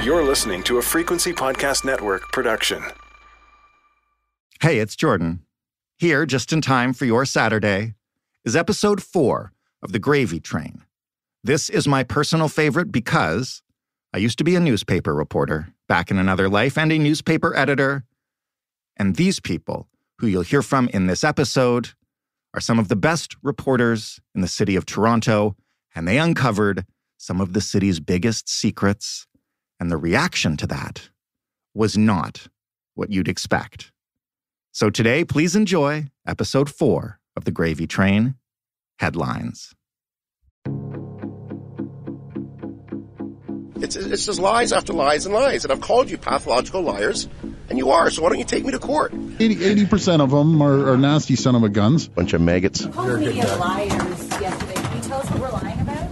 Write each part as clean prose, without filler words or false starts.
You're listening to a Frequency Podcast Network production. Hey, it's Jordan. Here, just in time for your Saturday, is episode 4 of The Gravy Train. This is my personal favorite because I used to be a newspaper reporter back in another life and a newspaper editor. And these people, who you'll hear from in this episode, are some of the best reporters in the city of Toronto, and they uncovered some of the city's biggest secrets. And the reaction to that was not what you'd expect. So today, please enjoy episode 4 of The Gravy Train, Headlines. It's just lies after lies and lies. And I've called you pathological liars, and you are. So why don't you take me to court? 80% of them are nasty son of a guns. Bunch of maggots. You called the media liars yesterday. Can you tell us what we're lying about?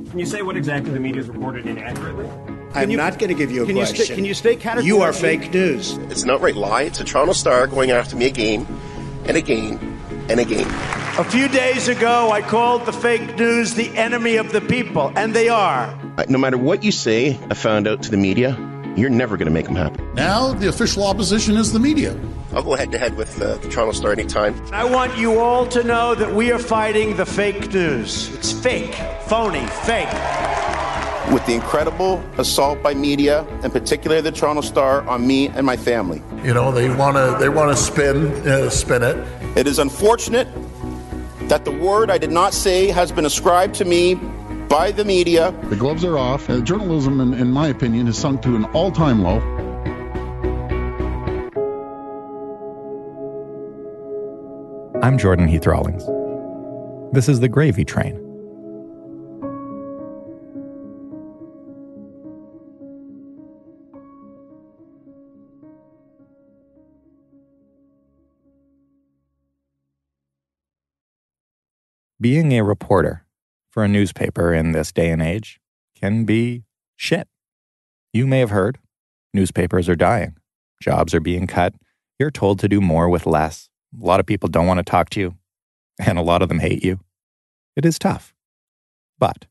Can you say what exactly the media's reported inaccurately? I'm not going to give you a question. Can you stay categorically? You are fake news. It's an outright lie. It's a Toronto Star going after me again and again and again. A few days ago, I called the fake news the enemy of the people, and they are. No matter what you say, I found out to the media, you're never going to make them happy. Now the official opposition is the media. I'll go head-to-head with the Toronto Star anytime. I want you all to know that we are fighting the fake news. It's fake, phony, fake. With the incredible assault by media, and particularly the Toronto Star, on me and my family. You know, they want to spin it. It is unfortunate that the word I did not say has been ascribed to me by the media. The gloves are off. Journalism, in my opinion, has sunk to an all-time low. I'm Jordan Heath Rawlings. This is The Gravy Train. Being a reporter for a newspaper in this day and age can be shit. You may have heard, newspapers are dying. Jobs are being cut. You're told to do more with less. A lot of people don't want to talk to you, and a lot of them hate you. It is tough. But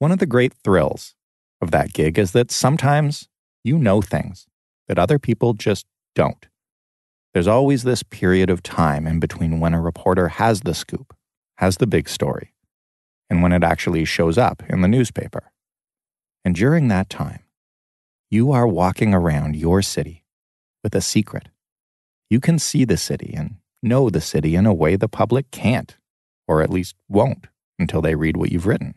one of the great thrills of that gig is that sometimes you know things that other people just don't. There's always this period of time in between when a reporter has the scoop, has the big story, and when it actually shows up in the newspaper. And during that time, you are walking around your city with a secret. You can see the city and know the city in a way the public can't, or at least won't, until they read what you've written.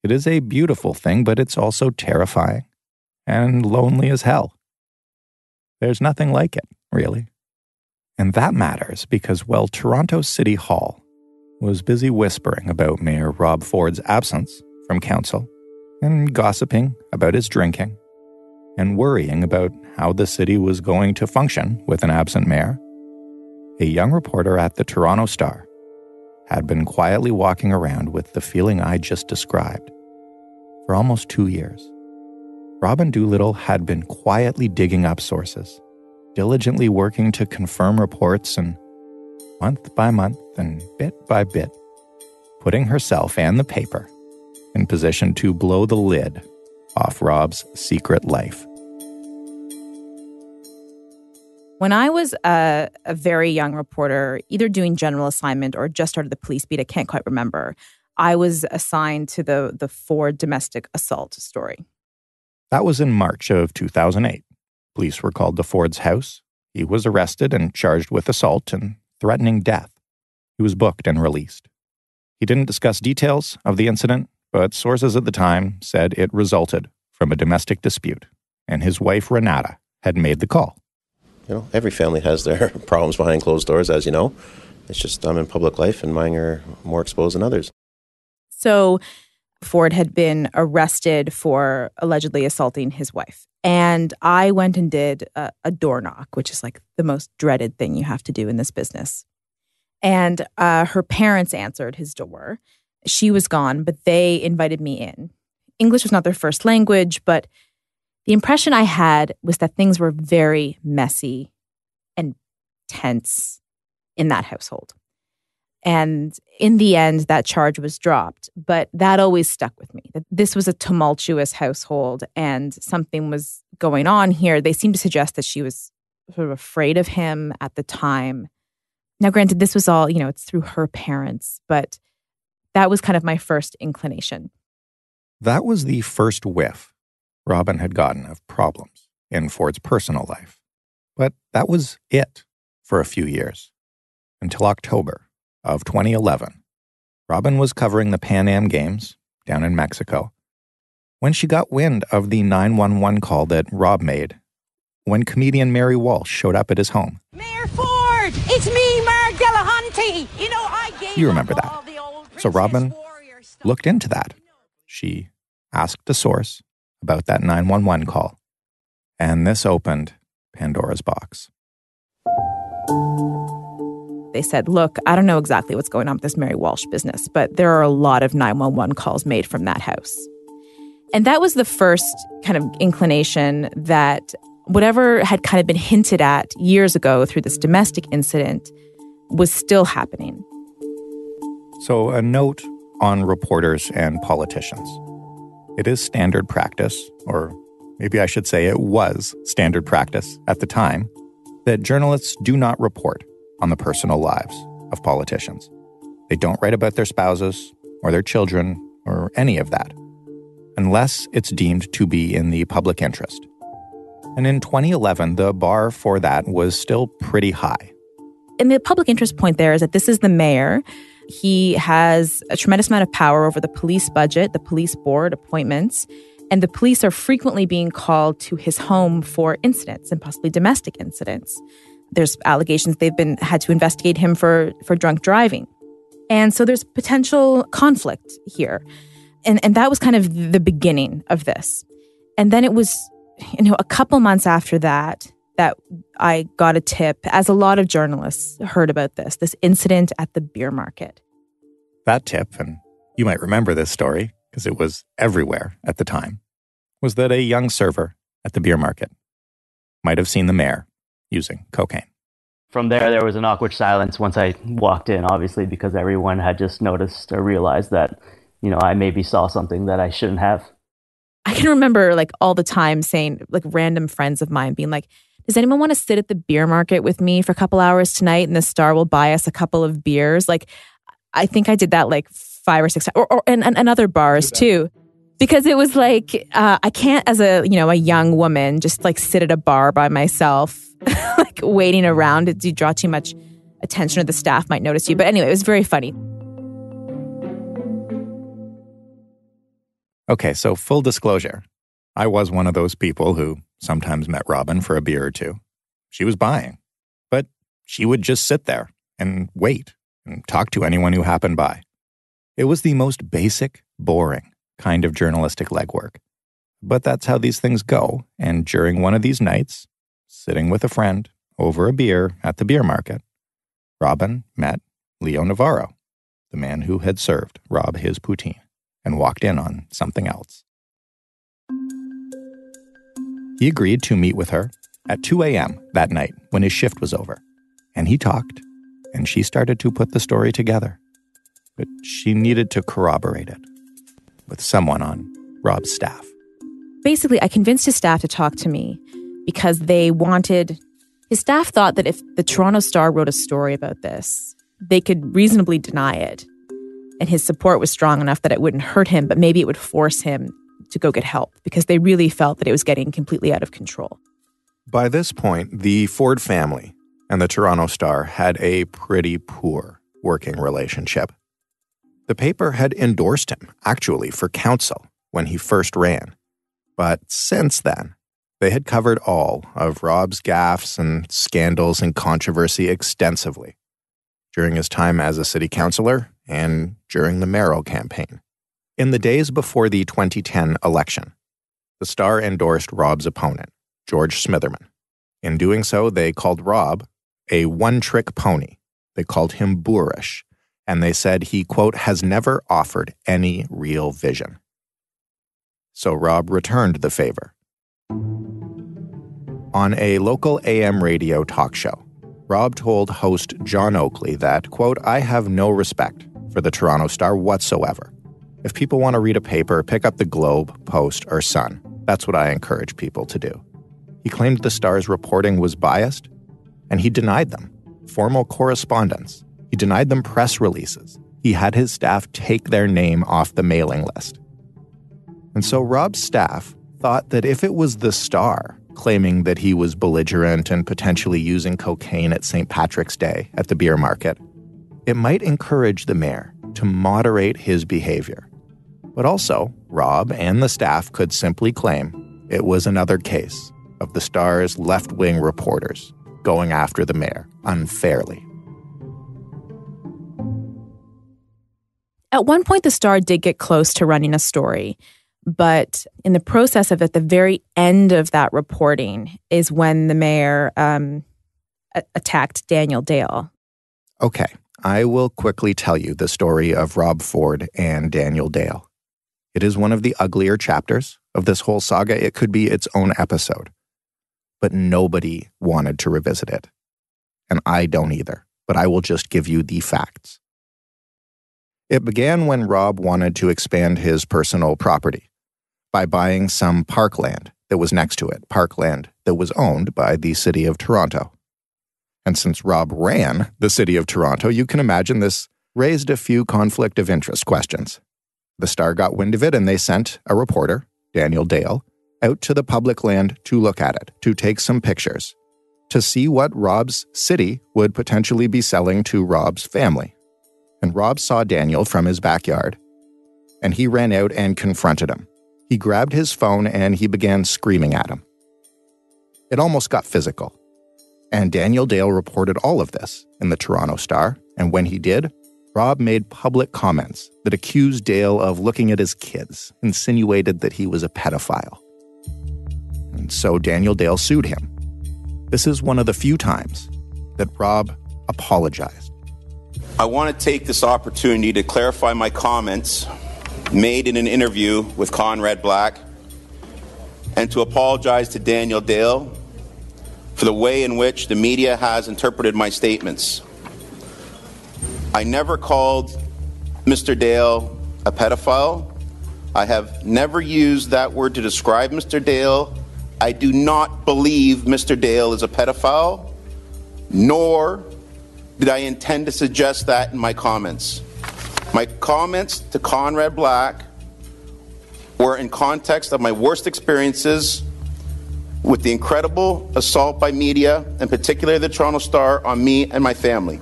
It is a beautiful thing, but it's also terrifying and lonely as hell. There's nothing like it, really. And that matters because, well, Toronto City Hall was busy whispering about Mayor Rob Ford's absence from council and gossiping about his drinking and worrying about how the city was going to function with an absent mayor. A young reporter at the Toronto Star had been quietly walking around with the feeling I just described for almost 2 years. Robin Doolittle had been quietly digging up sources, diligently working to confirm reports, and month by month and bit by bit, putting herself and the paper in position to blow the lid off Rob's secret life. When I was a very young reporter, either doing general assignment or just started the police beat, I can't quite remember, I was assigned to the Ford domestic assault story. That was in March of 2008. Police were called to Ford's house. He was arrested and charged with assault and threatening death. He was booked and released. He didn't discuss details of the incident, but sources at the time said it resulted from a domestic dispute, and his wife, Renata, had made the call. You know, every family has their problems behind closed doors, as you know. It's just I'm in public life, and mine are more exposed than others. So Ford had been arrested for allegedly assaulting his wife. And I went and did a door knock, which is like the most dreaded thing you have to do in this business. And her parents answered his door. She was gone, but they invited me in. English was not their first language, but the impression I had was that things were very messy and tense in that household. And in the end, that charge was dropped. But that always stuck with me. That this was a tumultuous household and something was going on here. They seemed to suggest that she was sort of afraid of him at the time. Now, granted, this was all, it's through her parents, but that was kind of my first inclination. That was the first whiff Robin had gotten of problems in Ford's personal life. But that was it for a few years, until October of 2011. Robin was covering the Pan Am Games down in Mexico when she got wind of the 911 call that Rob made when comedian Mary Walsh showed up at his home. Mayor Ford, it's me, Mark Delahunty. I gave You remember that. So Robin looked into that. She asked a source about that 911 call, and this opened Pandora's box. They said, look, I don't know exactly what's going on with this Mary Walsh business, but there are a lot of 911 calls made from that house. And that was the first kind of inclination that whatever had kind of been hinted at years ago through this domestic incident was still happening. So a note on reporters and politicians. It is standard practice, or maybe I should say it was standard practice at the time, that journalists do not report on the personal lives of politicians. They don't write about their spouses or their children or any of that, unless it's deemed to be in the public interest. And in 2011, the bar for that was still pretty high. And the public interest point there is that this is the mayor. He has a tremendous amount of power over the police budget, the police board, appointments, and the police are frequently being called to his home for incidents and possibly domestic incidents. There's allegations they've had to investigate him for drunk driving. And so there's potential conflict here. And that was kind of the beginning of this. And then it was, a couple months after that I got a tip, as a lot of journalists heard about this incident at the beer market. That tip, and you might remember this story because it was everywhere at the time, was that a young server at the beer market might have seen the mayor using cocaine. From there was an awkward silence once I walked in, obviously, because everyone had just noticed or realized that, I maybe saw something that I shouldn't have. I can remember all the time saying, random friends of mine being like, does anyone want to sit at the beer market with me for a couple hours tonight and the Star will buy us a couple of beers? I think I did that 5 or 6 times, and other bars too. Because it was I can't, as a young woman, just sit at a bar by myself, waiting around. You draw too much attention or the staff might notice you. But anyway, it was very funny. Okay, so full disclosure. I was one of those people who sometimes met Robin for a beer or two. She was buying, but she would just sit there and wait and talk to anyone who happened by. It was the most basic, boring kind of journalistic legwork. But that's how these things go, and during one of these nights, sitting with a friend over a beer at the beer market, Robin met Leo Navarro, the man who had served Rob his poutine, and walked in on something else. He agreed to meet with her at 2 a.m. that night when his shift was over, and he talked, and she started to put the story together. But she needed to corroborate it with someone on Rob's staff. Basically, I convinced his staff to talk to me because his staff thought that if the Toronto Star wrote a story about this, they could reasonably deny it. And his support was strong enough that it wouldn't hurt him, but maybe it would force him to go get help because they really felt that it was getting completely out of control. By this point, the Ford family and the Toronto Star had a pretty poor working relationship. The paper had endorsed him, actually, for counsel when he first ran. But since then, they had covered all of Rob's gaffes and scandals and controversy extensively during his time as a city councillor and during the mayoral campaign. In the days before the 2010 election, the Star endorsed Rob's opponent, George Smitherman. In doing so, they called Rob a one-trick pony. They called him boorish, and they said he, quote, has never offered any real vision. So Rob returned the favor. On a local AM radio talk show, Rob told host John Oakley that, quote, "I have no respect for the Toronto Star whatsoever. If people want to read a paper, pick up the Globe, Post, or Sun. That's what I encourage people to do." He claimed the Star's reporting was biased, and he denied them formal correspondence. He denied them press releases. He had his staff take their name off the mailing list. And so Rob's staff thought that if it was the Star claiming that he was belligerent and potentially using cocaine at St. Patrick's Day at the beer market, it might encourage the mayor to moderate his behavior. But also, Rob and the staff could simply claim it was another case of the Star's left-wing reporters going after the mayor unfairly. At one point, the Star did get close to running a story, but in the process of at the very end of that reporting is when the mayor attacked Daniel Dale. Okay, I will quickly tell you the story of Rob Ford and Daniel Dale. It is one of the uglier chapters of this whole saga. It could be its own episode. But nobody wanted to revisit it. And I don't either, but I will just give you the facts. It began when Rob wanted to expand his personal property by buying some parkland that was next to it, parkland that was owned by the City of Toronto. And since Rob ran the City of Toronto, you can imagine this raised a few conflict of interest questions. The Star got wind of it and they sent a reporter, Daniel Dale, out to the public land to look at it, to take some pictures, to see what Rob's city would potentially be selling to Rob's family. And Rob saw Daniel from his backyard, and he ran out and confronted him. He grabbed his phone and he began screaming at him. It almost got physical. And Daniel Dale reported all of this in the Toronto Star, and when he did, Rob made public comments that accused Dale of looking at his kids, insinuated that he was a pedophile. And so Daniel Dale sued him. This is one of the few times that Rob apologized. I want to take this opportunity to clarify my comments made in an interview with Conrad Black and to apologize to Daniel Dale for the way in which the media has interpreted my statements. I never called Mr. Dale a pedophile. I have never used that word to describe Mr. Dale. I do not believe Mr. Dale is a pedophile, nor did I intend to suggest that in my comments. My comments to Conrad Black were in context of my worst experiences with the incredible assault by media, and particularly the Toronto Star, on me and my family.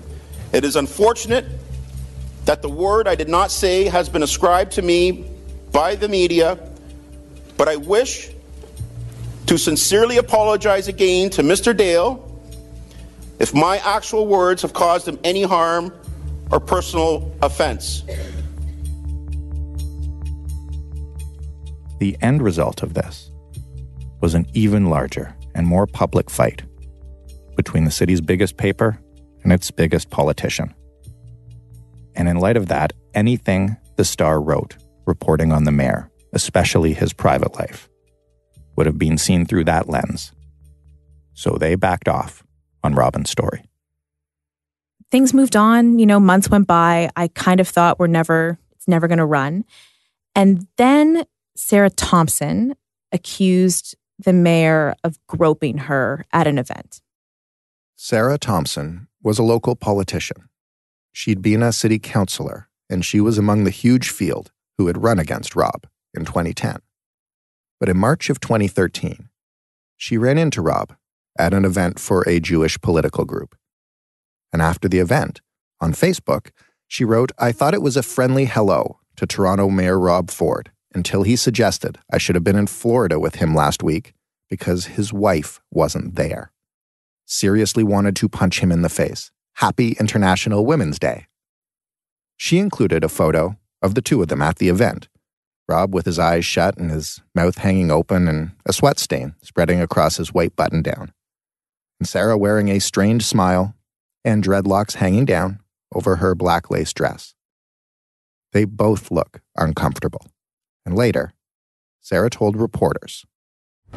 It is unfortunate that the word I did not say has been ascribed to me by the media, but I wish to sincerely apologize again to Mr. Dale if my actual words have caused him any harm or personal offense. The end result of this was an even larger and more public fight between the city's biggest paper and its biggest politician. And in light of that, anything the Star wrote reporting on the mayor, especially his private life, would have been seen through that lens. So they backed off on Robin's story. Things moved on, months went by. I kind of thought it's never going to run. And then Sarah Thompson accused the mayor of groping her at an event. Sarah Thompson was a local politician. She'd been a city councillor, and she was among the huge field who had run against Rob in 2010. But in March of 2013, she ran into Rob at an event for a Jewish political group. And after the event, on Facebook, she wrote, "I thought it was a friendly hello to Toronto Mayor Rob Ford until he suggested I should have been in Florida with him last week because his wife wasn't there. Seriously wanted to punch him in the face. Happy International Women's Day." She included a photo of the two of them at the event, Rob with his eyes shut and his mouth hanging open and a sweat stain spreading across his white button-down, and Sarah wearing a strained smile and dreadlocks hanging down over her black lace dress. They both look uncomfortable. And later, Sarah told reporters,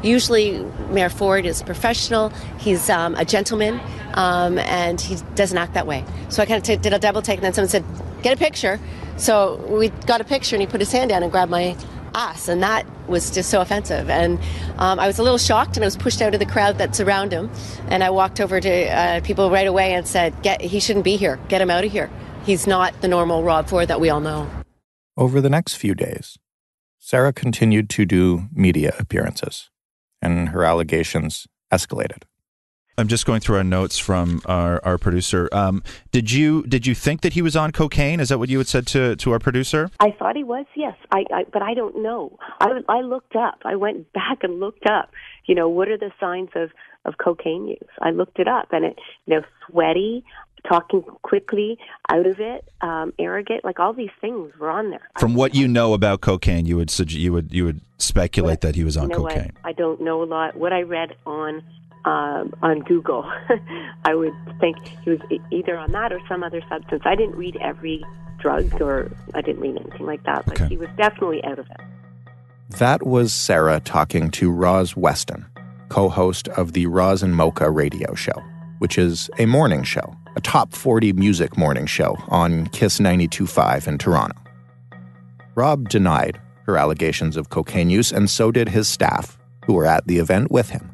Usually, Mayor Ford is professional. He's a gentleman, and he doesn't act that way. So I kind of did a double take, and then someone said, "Get a picture." So we got a picture, and he put his hand down and grabbed my ass, and that was just so offensive. And I was a little shocked, and I was pushed out of the crowd that's around him. And I walked over to people right away and said, he shouldn't be here. Get him out of here. He's not the normal Rob Ford that we all know. Over the next few days, Sarah continued to do media appearances, and her allegations escalated. I'm just going through our notes from our producer. Did you think that he was on cocaine? Is that what you had said to our producer? I thought he was, yes. But I don't know. I looked up. I went back and looked up. What are the signs of cocaine use? I looked it up, and sweaty, talking quickly, out of it, arrogant, like all these things were on there. From what you know about cocaine, you would speculate that he was on cocaine. I don't know a lot. What I read on Google, I would think he was either on that or some other substance. I didn't read every drug, or I didn't read anything like that, but he was definitely out of it. That was Sarah talking to Roz Weston, co-host of the Roz and Mocha radio show, which is a morning show, a top 40 music morning show on Kiss 92.5 in Toronto. Rob denied her allegations of cocaine use, and so did his staff, who were at the event with him.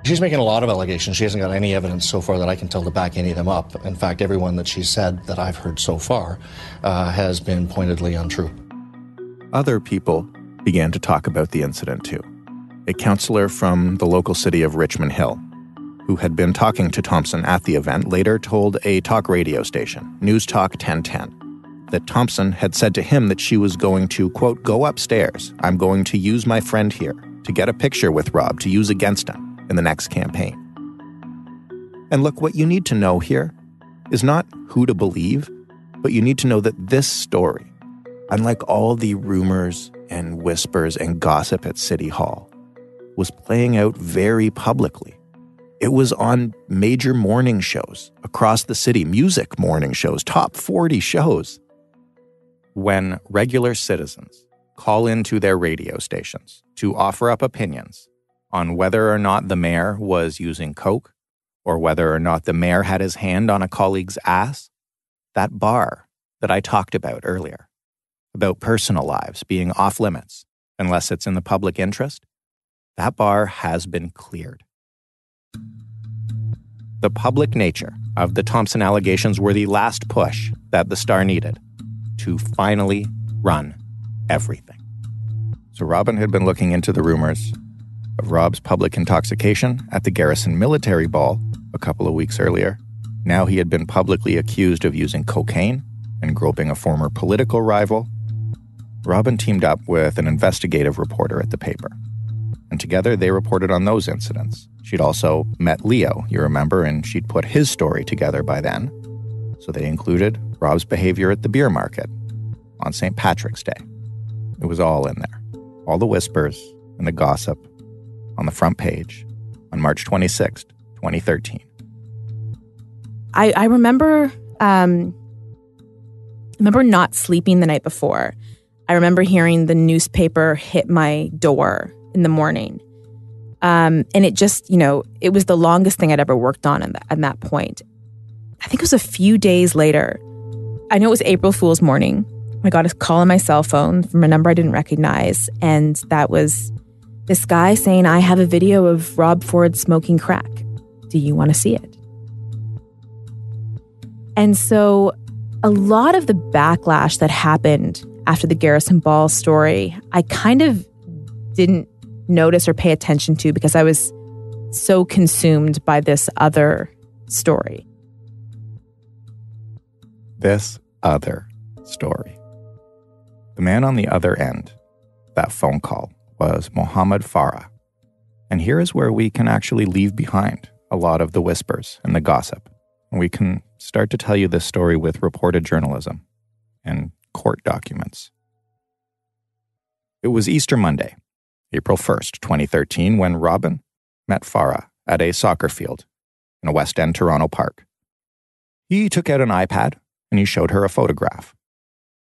She's making a lot of allegations. She hasn't got any evidence so far that I can tell to back any of them up. In fact, everyone that she said that I've heard so far has been pointedly untrue. Other people began to talk about the incident too. A counselor from the local city of Richmond Hill, who had been talking to Thompson at the event, later told a talk radio station, News Talk 1010, that Thompson had said to him that she was going to, quote, "go upstairs. I'm going to use my friend here to get a picture with Rob to use against him in the next campaign." And look, what you need to know here is not who to believe, but you need to know that this story, unlike all the rumors and whispers and gossip at City Hall, was playing out very publicly. It was on major morning shows across the city, music morning shows, top 40 shows. When regular citizens call into their radio stations to offer up opinions on whether or not the mayor was using coke, or whether or not the mayor had his hand on a colleague's ass, that bar that I talked about earlier, about personal lives being off limits unless it's in the public interest, that bar has been cleared. The public nature of the Thompson allegations were the last push that the Star needed to finally run everything. So Robin had been looking into the rumors of Rob's public intoxication at the Garrison Military Ball a couple of weeks earlier. Now he had been publicly accused of using cocaine and groping a former political rival. Robin teamed up with an investigative reporter at the paper, and together they reported on those incidents. She'd also met Leo, you remember, and she'd put his story together by then. So they included Rob's behavior at the beer market on St. Patrick's Day. It was all in there. All the whispers and the gossip on the front page on March 26th, 2013. I remember not sleeping the night before. I remember hearing the newspaper hit my door in the morning. And it just, it was the longest thing I'd ever worked on at that point. I think it was a few days later. I know it was April Fool's morning. I got a call on my cell phone from a number I didn't recognize. And that was this guy saying, "I have a video of Rob Ford smoking crack. Do you want to see it?" And so a lot of the backlash that happened after the Garrison Ball story, I kind of didn't notice or pay attention to because I was so consumed by this other story. This other story. The man on the other end, that phone call, was Mohammed Farah. And here is where we can actually leave behind a lot of the whispers and the gossip. And we can start to tell you this story with reported journalism and court documents. It was Easter Monday, April 1st, 2013, when Robin met Farah at a soccer field in a West End Toronto park. He took out an iPad and he showed her a photograph.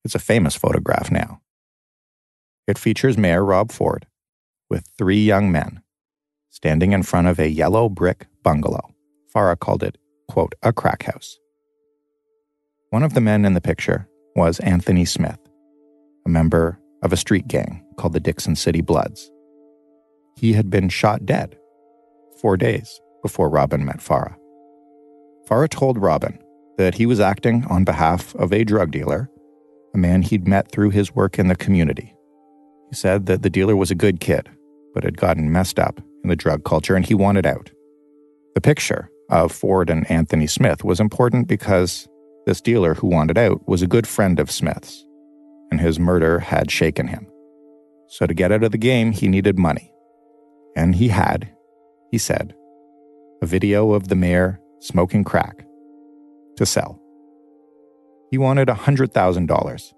It's a famous photograph now. It features Mayor Rob Ford with 3 young men standing in front of a yellow brick bungalow. Farah called it, quote, a crack house. One of the men in the picture was Anthony Smith, a member of a street gang called the Dixon City Bloods. He had been shot dead 4 days before Robin met Farah. Farah told Robin that he was acting on behalf of a drug dealer, a man he'd met through his work in the community. He said that the dealer was a good kid, but had gotten messed up in the drug culture and he wanted out. The picture of Ford and Anthony Smith was important because this dealer who wanted out was a good friend of Smith's, and his murder had shaken him. So to get out of the game, he needed money. And he had, he said, a video of the mayor smoking crack to sell. He wanted $100,000.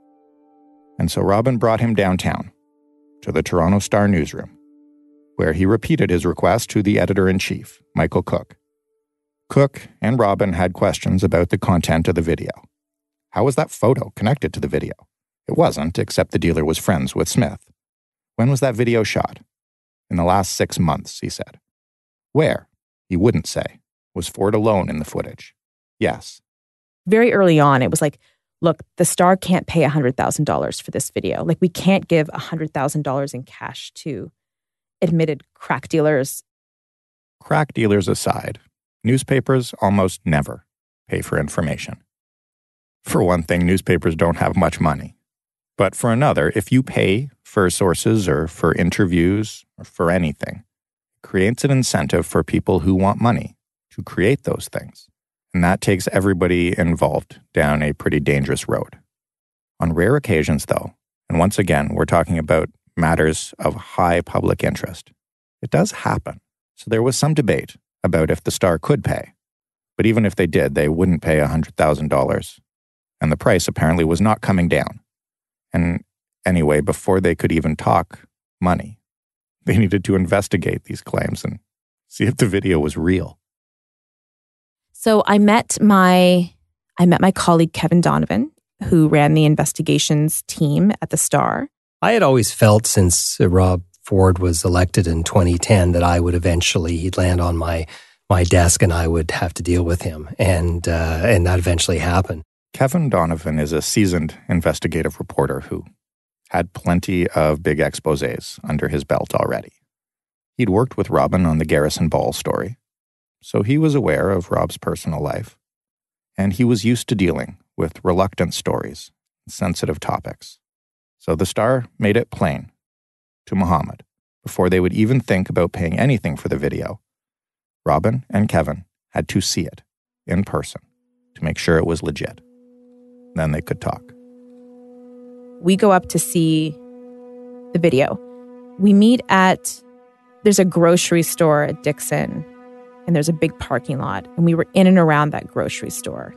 And so Robin brought him downtown to the Toronto Star newsroom, where he repeated his request to the editor-in-chief, Michael Cook. Cook and Robin had questions about the content of the video. How was that photo connected to the video? It wasn't, except the dealer was friends with Smith. When was that video shot? In the last 6 months, he said. Where? He wouldn't say. Was Ford alone in the footage? Yes. Very early on, it was like, look, the Star can't pay $100,000 for this video. Like, we can't give $100,000 in cash to admitted crack dealers. Crack dealers aside, newspapers almost never pay for information. For one thing, newspapers don't have much money. But for another, if you pay for sources or for interviews or for anything, it creates an incentive for people who want money to create those things. And that takes everybody involved down a pretty dangerous road. On rare occasions, though, and once again, we're talking about matters of high public interest, it does happen. So there was some debate about if the Star could pay. But even if they did, they wouldn't pay $100,000. And the price apparently was not coming down. And anyway, before they could even talk money, they needed to investigate these claims and see if the video was real. So I met my colleague Kevin Donovan, who ran the investigations team at the Star. I had always felt since Rob Ford was elected in 2010 that I would eventually, he'd land on my desk and I would have to deal with him. And that eventually happened. Kevin Donovan is a seasoned investigative reporter who had plenty of big exposés under his belt already. He'd worked with Robin on the Garrison Ball story, so he was aware of Rob's personal life, and he was used to dealing with reluctant stories and sensitive topics. So the Star made it plain to Muhammad, before they would even think about paying anything for the video, Robin and Kevin had to see it in person to make sure it was legit. Then they could talk. We go up to see the video. We meet there's a grocery store at Dixon, and there's a big parking lot, and we were in and around that grocery store.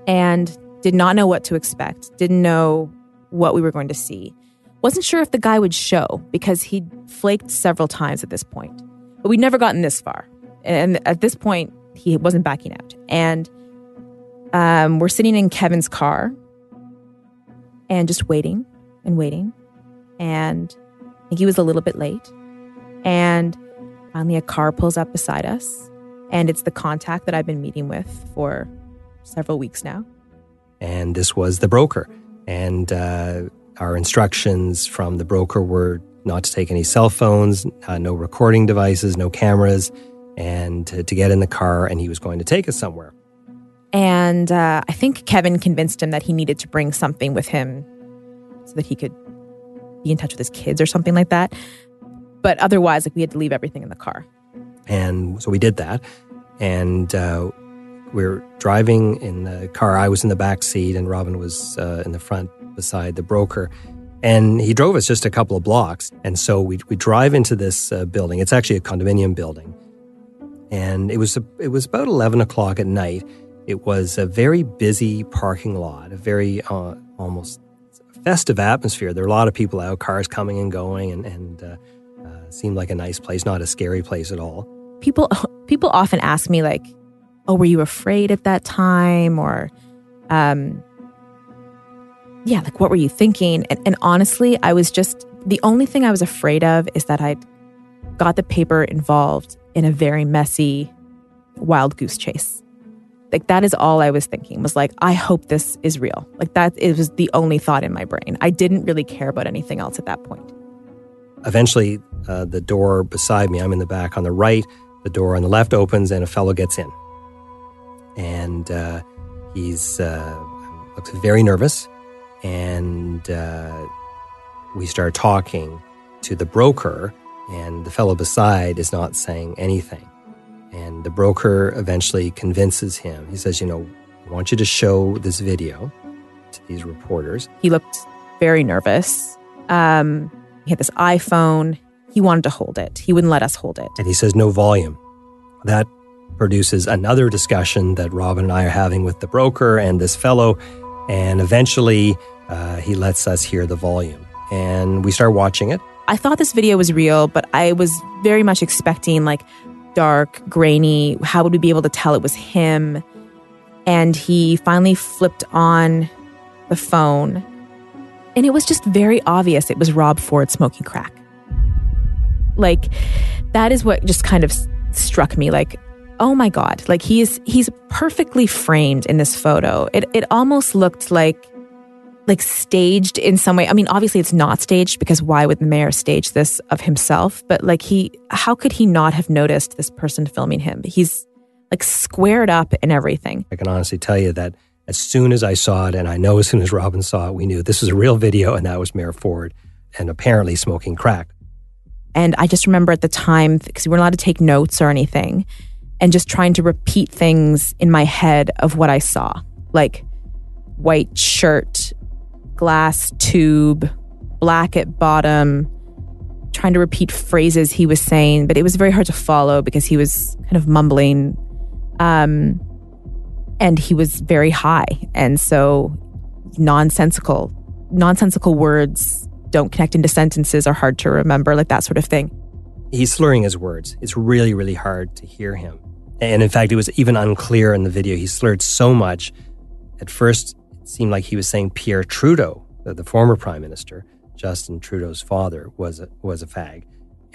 And did not know what to expect, didn't know what we were going to see. Wasn't sure if the guy would show, because he'd flaked several times at this point. But we'd never gotten this far. And at this point, he wasn't backing out. And we're sitting in Kevin's car and just waiting and waiting. And I think he was a little bit late. And finally a car pulls up beside us. And it's the contact that I've been meeting with for several weeks now. And this was the broker. And our instructions from the broker were not to take any cell phones, no recording devices, no cameras, and to get in the car, and he was going to take us somewhere. And I think Kevin convinced him that he needed to bring something with him so that he could be in touch with his kids or something like that. But otherwise, we had to leave everything in the car. And so we did that. And we're driving in the car. I was in the back seat, and Robin was in the front beside the broker. And he drove us just a couple of blocks. And so we drive into this building. It's actually a condominium building. And it was about 11 o'clock at night. It was a very busy parking lot, a very almost festive atmosphere. There were a lot of people out, cars coming and going, and seemed like a nice place, not a scary place at all. People often ask me, like, oh, were you afraid at that time? Or, like, what were you thinking? And honestly, I was just, the only thing I was afraid of is that I'd got the paper involved in a very messy wild goose chase. Like, that is all I was thinking, was like, I hope this is real. Like, that it was the only thought in my brain. I didn't really care about anything else at that point. Eventually, the door beside me, I'm in the back on the right, the door on the left opens and a fellow gets in. And he's looks very nervous. And we start talking to the broker, and the fellow beside is not saying anything. And the broker eventually convinces him. He says, I want you to show this video to these reporters. He looked very nervous. He had this iPhone. He wanted to hold it. He wouldn't let us hold it. And he says, no volume. That produces another discussion that Robin and I are having with the broker and this fellow. And eventually, he lets us hear the volume. And we start watching it. I thought this video was real, but I was very much expecting, like, dark, grainy. How would we be able to tell it was him? And he finally flipped on the phone, and it was just very obvious it was Rob Ford smoking crack. Like, that is what just kind of struck me. Like, oh my God, like he's perfectly framed in this photo. It almost looked like staged in some way. I mean, obviously it's not staged, because why would the mayor stage this of himself? But like, how could he not have noticed this person filming him? He's like squared up and everything. I can honestly tell you that as soon as I saw it, and I know as soon as Robin saw it, we knew this was a real video, and that was Mayor Ford, and apparently smoking crack. And I just remember at the time, because we weren't allowed to take notes or anything, and just trying to repeat things in my head of what I saw. Like, white shirt, glass tube, black at bottom, trying to repeat phrases he was saying, but it was very hard to follow because he was kind of mumbling, and he was very high, and so nonsensical words don't connect into sentences, are hard to remember, like that sort of thing. He's slurring his words. It's really, really hard to hear him. And in fact, it was even unclear in the video. He slurred so much. At first, it seemed like he was saying Pierre Trudeau, the former prime minister, Justin Trudeau's father, was a fag.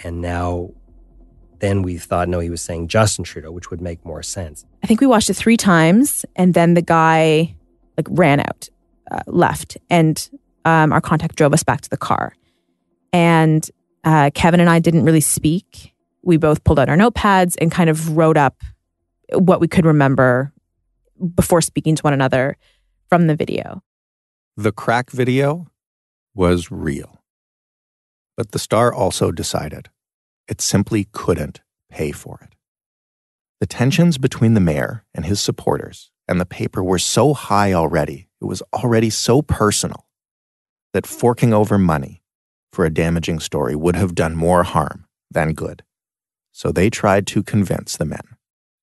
And then we thought, no, he was saying Justin Trudeau, which would make more sense. I think we watched it 3 times, and then the guy ran out, left, and our contact drove us back to the car. And Kevin and I didn't really speak. We both pulled out our notepads and kind of wrote up what we could remember before speaking to one another from the video. The crack video was real. But the Star also decided it simply couldn't pay for it. The tensions between the mayor and his supporters and the paper were so high already, it was already so personal, that forking over money for a damaging story would have done more harm than good. So they tried to convince the men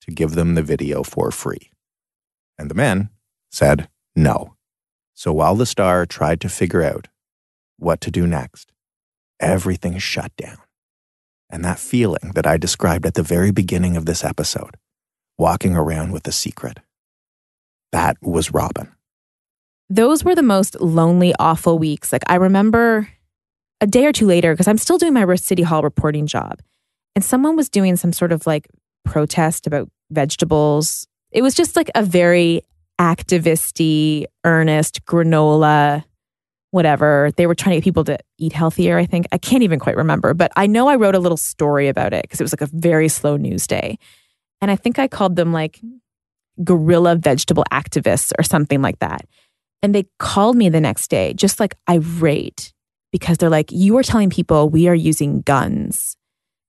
to give them the video for free. And the men said no. So while the Star tried to figure out what to do next, everything shut down. And that feeling that I described at the very beginning of this episode, walking around with a secret, that was Robin. Those were the most lonely, awful weeks. Like, I remember a day or two later, because I'm still doing my City Hall reporting job, and someone was doing some sort of protest about vegetables. It was just a very activist-y, earnest, granola, whatever. They were trying to get people to eat healthier, I think. I can't even quite remember, but I know I wrote a little story about it because it was a very slow news day. And I think I called them guerrilla vegetable activists or something like that. And they called me the next day, just irate, because they're like, you are telling people we are using guns.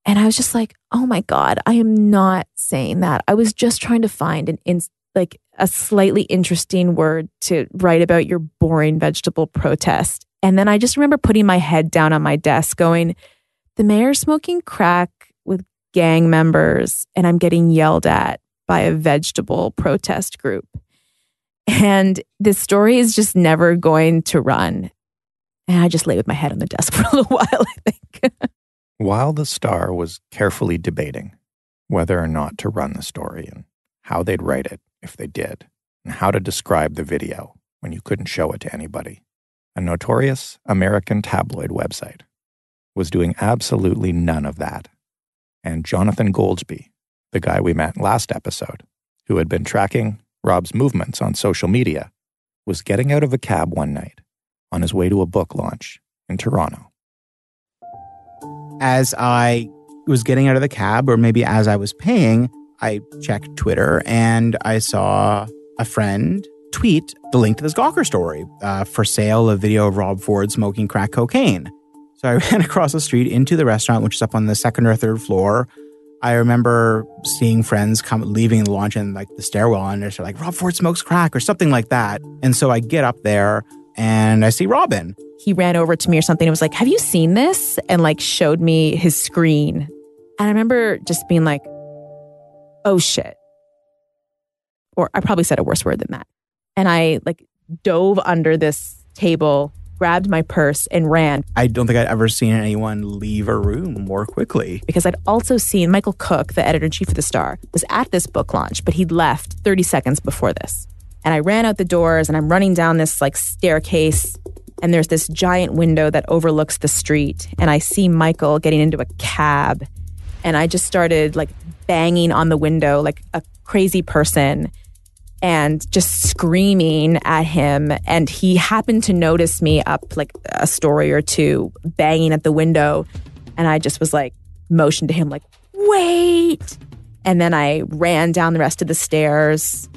And I was just like, oh my God, I am not saying that. I was just trying to find a slightly interesting word to write about your boring vegetable protest. And then I just remember putting my head down on my desk going, the mayor's smoking crack with gang members, and I'm getting yelled at by a vegetable protest group. And this story is just never going to run. And I just lay with my head on the desk for a little while, I think. While the Star was carefully debating whether or not to run the story and how they'd write it if they did, and how to describe the video when you couldn't show it to anybody, a notorious American tabloid website was doing absolutely none of that And Jonathan Goldsby, the guy we met last episode, who had been tracking Rob's movements on social media, was getting out of a cab one night on his way to a book launch in Toronto. As I was getting out of the cab, or maybe as I was paying, I checked Twitter and I saw a friend tweet the link to this Gawker story, for sale, a video of Rob Ford smoking crack cocaine. So I ran across the street into the restaurant, which is up on the second or third floor. I remember seeing friends leaving the launch in like the stairwell, and they're like, Rob Ford smokes crack or something like that. And so I get up there and I see Robin. He ran over to me or something and was like, have you seen this? And like showed me his screen. And I remember just being like, oh shit. Or I probably said a worse word than that. And I like dove under this table, grabbed my purse and ran. I don't think I'd ever seen anyone leave a room more quickly. Because I'd also seen Michael Cook, the editor-in-chief of The Star, was at this book launch, but he'd left 30 seconds before this. And I ran out the doors and I'm running down this like staircase, and there's this giant window that overlooks the street. And I see Michael getting into a cab, and I just started like banging on the window like a crazy person and just screaming at him. And he happened to notice me up like a story or two banging at the window. And I just was like, motioned to him like, wait. And then I ran down the rest of the stairs.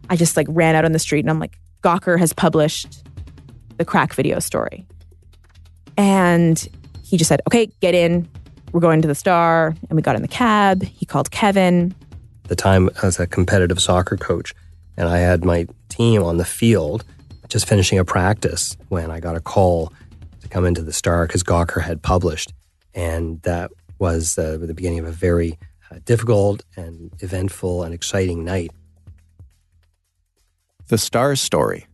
I just like ran out on the street and I'm like, Gawker has published the crack video story. And he just said, okay, get in. We're going to the Star. And we got in the cab. He called Kevin. At the time, I was a competitive soccer coach, and I had my team on the field just finishing a practice when I got a call to come into the Star because Gawker had published. And that was the beginning of a very difficult and eventful and exciting night. The Star's story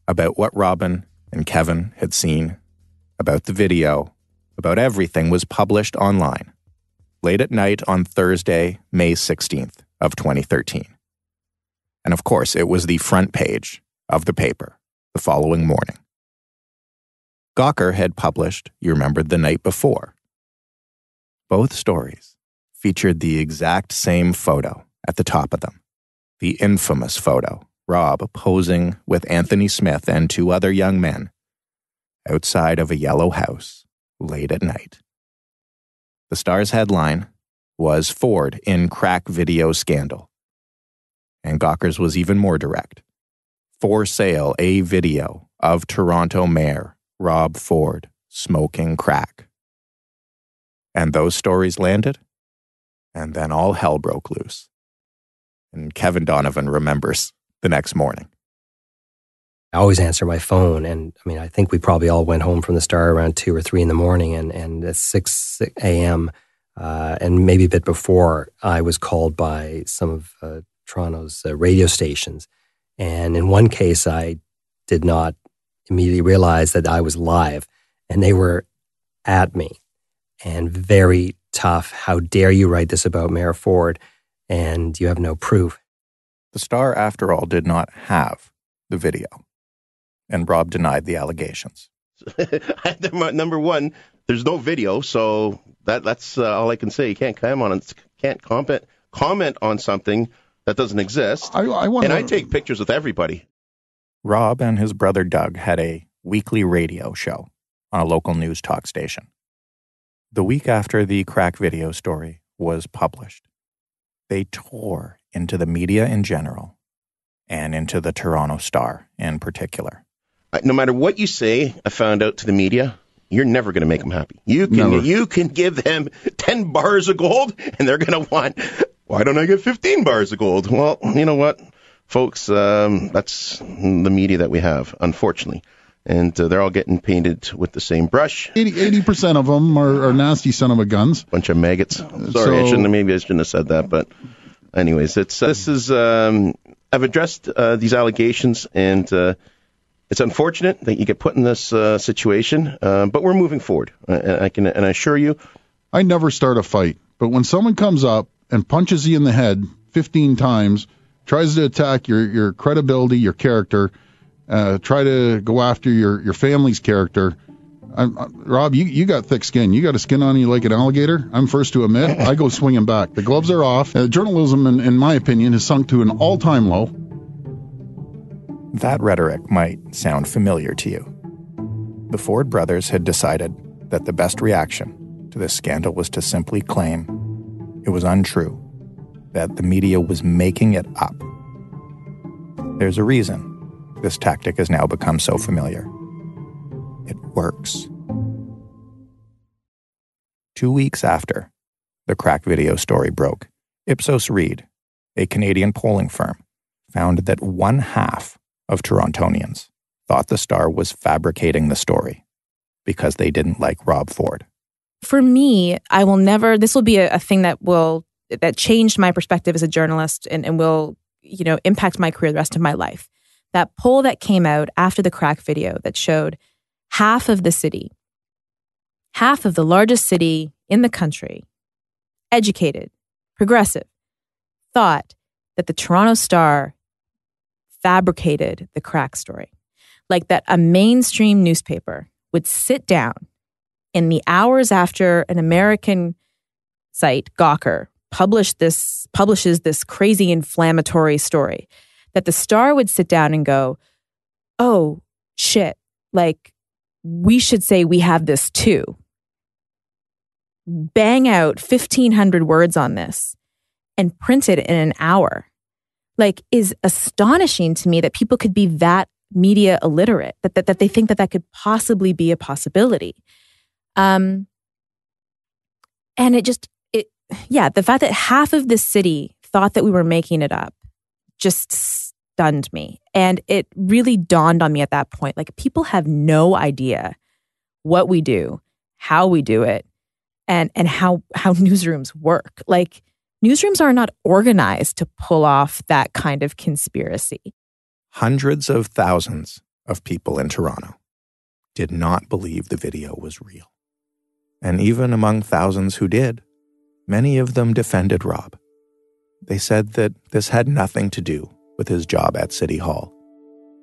about what Robin and Kevin had seen, about the video, about everything was published online late at night on Thursday, May 16th of 2013. And of course, it was the front page of the paper the following morning. Gawker had published, you remember, the night before. Both stories featured the exact same photo at the top of them, the infamous photo, Rob posing with Anthony Smith and two other young men outside of a yellow house late at night. The Star's headline was Ford in crack video scandal. And Gawker's was even more direct. For sale, a video of Toronto Mayor Rob Ford smoking crack. And those stories landed, and then all hell broke loose. And Kevin Donovan remembers the next morning. I always answer my phone, and I mean, I think we probably all went home from the Star around 2 or 3 in the morning, and at 6 a.m., and maybe a bit before, I was called by some of Toronto's radio stations. And in one case, I did not immediately realize that I was live, and they were at me and very tough. How dare you write this about Mayor Ford, and you have no proof. The Star, after all, did not have the video, and Rob denied the allegations. Number one, there's no video, so that's all I can say. You can't comment on something that doesn't exist. I take pictures with everybody. Rob and his brother Doug had a weekly radio show on a local news talk station. The week after the crack video story was published, they tore into the media in general and into the Toronto Star in particular. No matter what you say, I found out to the media, you're never going to make them happy. You can give them 10 bars of gold, and they're going to want, why don't I get 15 bars of gold? Well, you know what, folks, that's the media that we have, unfortunately. And they're all getting painted with the same brush. 80% of them are nasty son of a guns. Bunch of maggots. Sorry, I shouldn't have said that, but anyways, I've addressed these allegations, and it's unfortunate that you get put in this situation, but we're moving forward. I can assure you. I never start a fight, but when someone comes up and punches you in the head 15 times, tries to attack your credibility, your character, try to go after your family's character, Rob, you got thick skin. You got a skin on you like an alligator. I'm first to admit, I go swinging back. The gloves are off. Journalism, in my opinion, has sunk to an all-time low. That rhetoric might sound familiar to you. The Ford brothers had decided that the best reaction to this scandal was to simply claim it was untrue, that the media was making it up. There's a reason this tactic has now become so familiar. It works. 2 weeks after the crack video story broke, Ipsos Reid, a Canadian polling firm, found that 1/2 of Torontonians thought the Star was fabricating the story because they didn't like Rob Ford. For me, I will never, this will be a thing that changed my perspective as a journalist and will, impact my career the rest of my life. That poll that came out after the crack video that showed half of the largest city in the country, educated, progressive, thought that the Toronto Star fabricated the crack story. Like that a mainstream newspaper would sit down in the hours after an American site, Gawker, publishes this crazy inflammatory story, that the Star would sit down and go, oh, shit, like, we should say we have this too. Bang out 1,500 words on this and print it in an hour. Like, is astonishing to me that people could be that media illiterate, that they think that could possibly be a possibility. And the fact that half of this city thought that we were making it up just stunned me. And it really dawned on me at that point. Like, people have no idea what we do, how we do it, and how newsrooms work. Like, newsrooms are not organized to pull off that kind of conspiracy. Hundreds of thousands of people in Toronto did not believe the video was real. And even among thousands who did, many of them defended Rob. They said that this had nothing to do with his job at City Hall,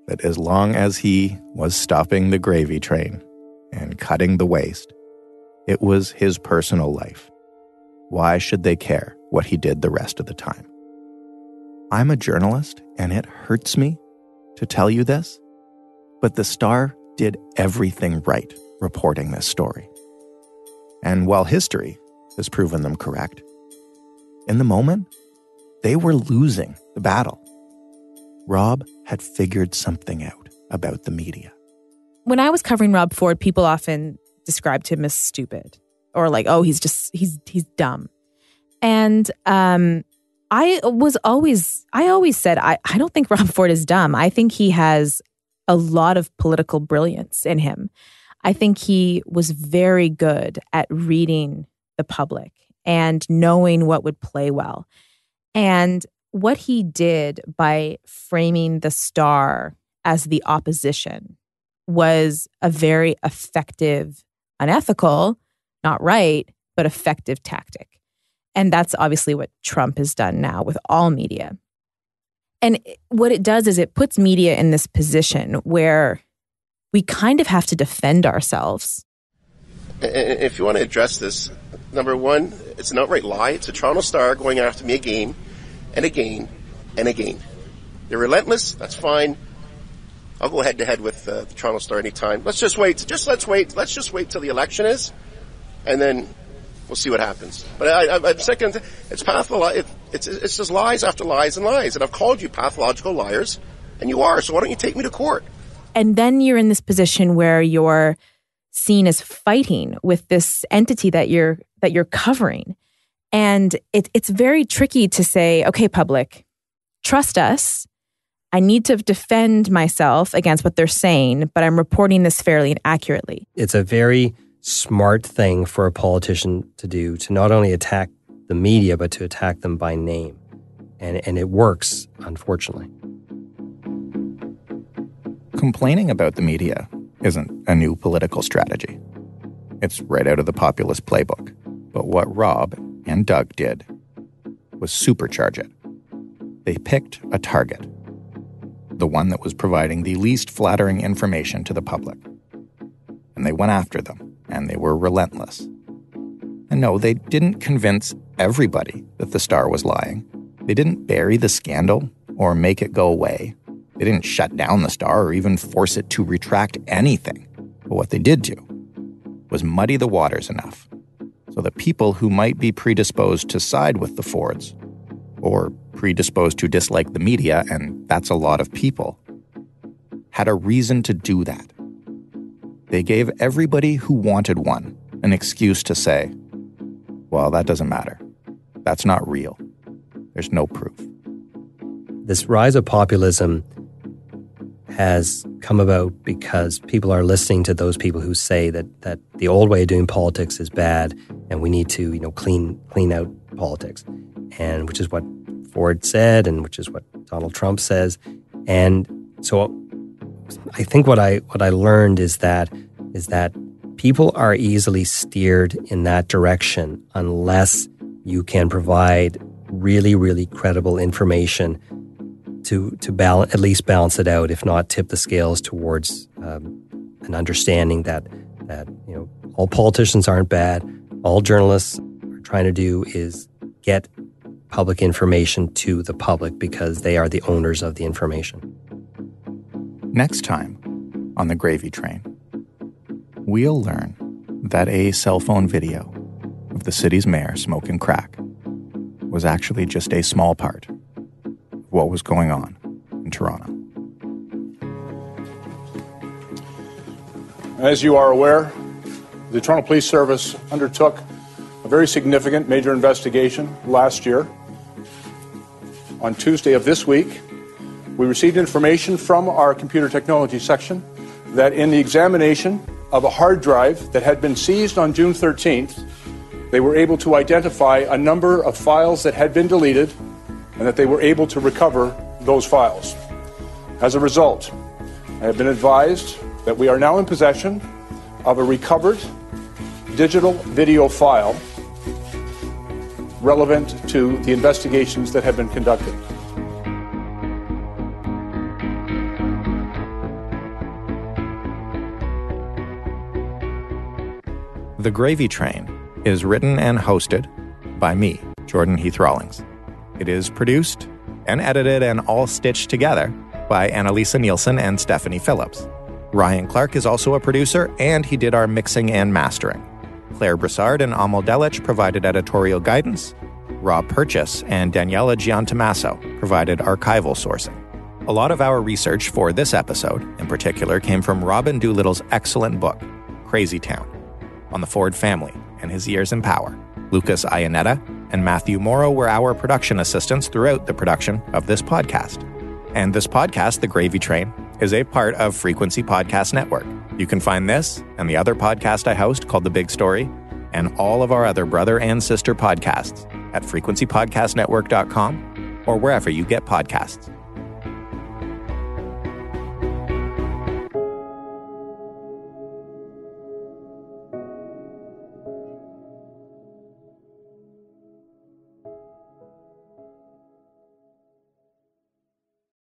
that as long as he was stopping the gravy train and cutting the waste, it was his personal life. Why should they care what he did the rest of the time? I'm a journalist, and it hurts me to tell you this, but the Star did everything right reporting this story. And while history has proven them correct, in the moment, they were losing the battle. Rob had figured something out about the media. When I was covering Rob Ford, people often described him as stupid or like, oh, he's dumb. And I always said, I don't think Rob Ford is dumb. I think he has a lot of political brilliance in him. I think he was very good at reading the public and knowing what would play well. And what he did by framing the Star as the opposition was a very effective, unethical, not right, but effective tactic. And that's obviously what Trump has done now with all media. And what it does is it puts media in this position where we kind of have to defend ourselves. If you want to address this, number one, it's an outright lie. It's a Toronto Star going after me again and again and again. They're relentless. That's fine. I'll go head to head with the Toronto Star anytime. Let's just wait. Let's just wait till the election is, and then we'll see what happens. But I'm sick of it's it's just lies after lies and lies. And I've called you pathological liars, and you are. So why don't you take me to court? And then you're in this position where you're seen as fighting with this entity that you're covering. And it's very tricky to say, okay, public, trust us. I need to defend myself against what they're saying, but I'm reporting this fairly and accurately. It's a very smart thing for a politician to do, to not only attack the media, but to attack them by name. And it works, unfortunately. Complaining about the media isn't a new political strategy. It's right out of the populist playbook. But what Rob and Doug did was supercharge it. They picked a target, the one that was providing the least flattering information to the public. and they went after them, and they were relentless. And no, they didn't convince everybody that the Star was lying. They didn't bury the scandal or make it go away. They didn't shut down the Star or even force it to retract anything. But what they did do was muddy the waters enough so that people who might be predisposed to side with the Fords, or predisposed to dislike the media, and that's a lot of people, had a reason to do that. They gave everybody who wanted one an excuse to say, well, that doesn't matter. That's not real. There's no proof. This rise of populism has come about because people are listening to those people who say that the old way of doing politics is bad and we need to, clean out politics. And which is what Ford said and which is what Donald Trump says. And so I think what I learned is that people are easily steered in that direction unless you can provide really, really credible information to at least balance it out, if not tip the scales towards an understanding that all politicians aren't bad. All journalists are trying to do is get public information to the public because they are the owners of the information. Next time on The Gravy Train, we'll learn that a cell phone video of the city's mayor smoking crack was actually just a small part of what was going on in Toronto. As you are aware, the Toronto Police Service undertook a very significant major investigation last year. On Tuesday of this week, we received information from our computer technology section that in the examination of a hard drive that had been seized on June 13th, they were able to identify a number of files that had been deleted and that they were able to recover those files. As a result, I have been advised that we are now in possession of a recovered digital video file relevant to the investigations that have been conducted. The Gravy Train is written and hosted by me, Jordan Heath Rawlings. It is produced and edited and all stitched together by Annalisa Nielsen and Stephanie Phillips. Ryan Clark is also a producer, and he did our mixing and mastering. Claire Broussard and Amal Delich provided editorial guidance. Rob Purchase and Daniela Giantomasso provided archival sourcing. A lot of our research for this episode, in particular, came from Robin Doolittle's excellent book, Crazy Town, on the Ford family and his years in power. Lucas Iannetta and Matthew Morrow were our production assistants throughout the production of this podcast. And this podcast, The Gravy Train, is a part of Frequency Podcast Network. You can find this and the other podcast I host called The Big Story and all of our other brother and sister podcasts at frequencypodcastnetwork.com or wherever you get podcasts.